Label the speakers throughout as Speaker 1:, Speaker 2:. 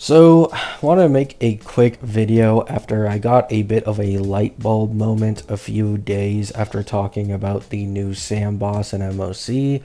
Speaker 1: So, I want to make a quick video after I got a bit of a light bulb moment a few days after talking about the new SAM boss in MOC.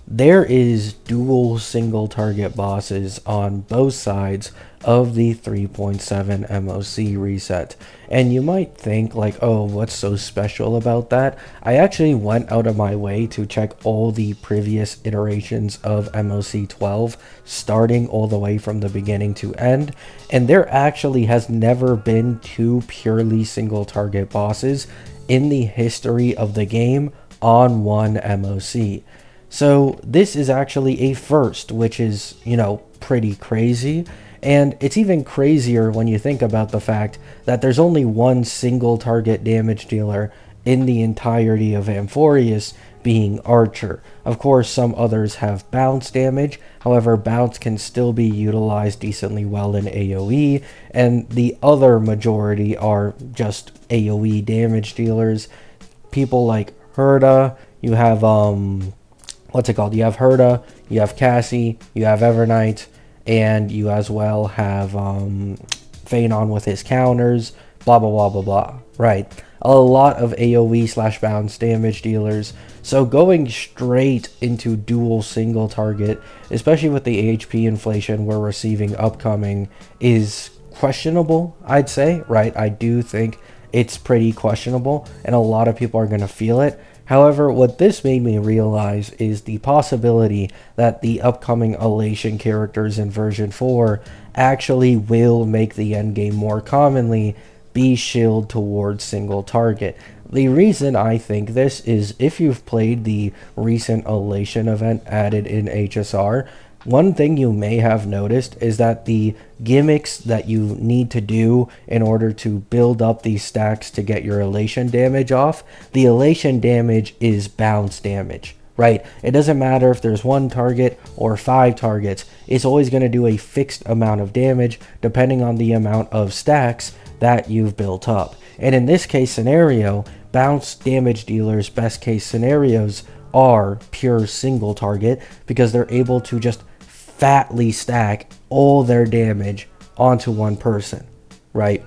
Speaker 1: There is dual single target bosses on both sides of the 3.7 MOC reset. And you might think like, oh, what's so special about that? I actually went out of my way to check all the previous iterations of MOC 12, starting all the way from the beginning to end. And there actually has never been two purely single target bosses in the history of the game on one MOC. So this is actually a first, which is, pretty crazy. And it's even crazier when you think about the fact that there's only one single target damage dealer in the entirety of Amphorius, being Archer. Of course, some others have bounce damage. However, bounce can still be utilized decently well in AoE, and the other majority are just AoE damage dealers. People like Herda, you have you have Herda, you have Cassie, you have Evernight, and you as well have Phanon with his counters, blah blah blah blah blah, right? A lot of AoE slash bounce damage dealers. So going straight into dual single target, especially with the HP inflation we're receiving upcoming, is questionable, I'd say, right? I do think it's pretty questionable, and a lot of people are going to feel it. However, what this made me realize is the possibility that the upcoming Elation characters in version 4 actually will make the endgame more commonly be shield towards single target. The reason I think this is if you've played the recent Elation event added in HSR, one thing you may have noticed is that the gimmicks that you need to do in order to build up these stacks to get your elation damage off, the elation damage is bounce damage, right? It doesn't matter if there's one target or 5 targets, it's always going to do a fixed amount of damage depending on the amount of stacks that you've built up. And in this case scenario, bounce damage dealers' best case scenarios are pure single target because they're able to just fatly stack all their damage onto one person, right?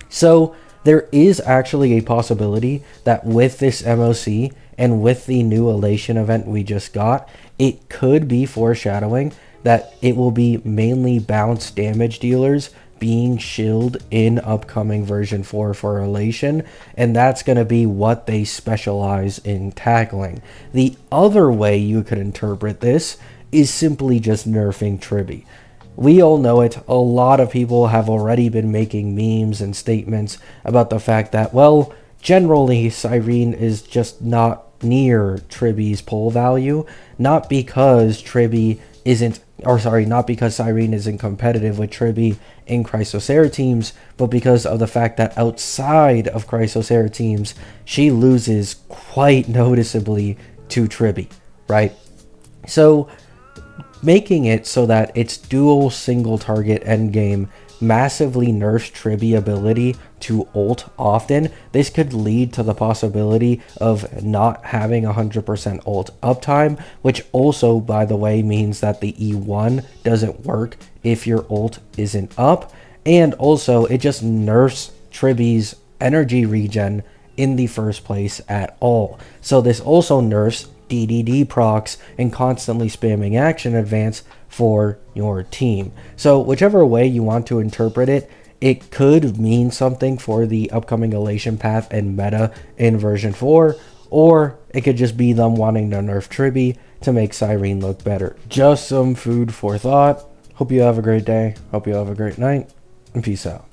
Speaker 1: So there is actually a possibility that with this MOC and with the new Elation event we just got, it could be foreshadowing that it will be mainly bounce damage dealers being shielded in upcoming version 4 for Elation, and that's going to be what they specialize in tackling. The other way you could interpret this is simply just nerfing Tribby. We all know it. A lot of people have already been making memes and statements about the fact that, well, generally Cyrene is just not near Tribby's pull value, not because Cyrene isn't competitive with Tribby in Chrysosera teams, but because of the fact that outside of Chrysosera teams, she loses quite noticeably to Tribby, right? So making it so that it's dual single target endgame massively nerfs Tribby ability to ult often. This could lead to the possibility of not having 100% ult uptime, which also, by the way, means that the E1 doesn't work if your ult isn't up. And also, it just nerfs Tribby's energy regen in the first place at all. So this also nerfs DDD procs and constantly spamming action advance for your team. So whichever way you want to interpret it, it could mean something for the upcoming Elation path and meta in version 4, or it could just be them wanting to nerf Tribby to make Cyrene look better. Just some food for thought. Hope you have a great day. Hope you have a great night, and peace out.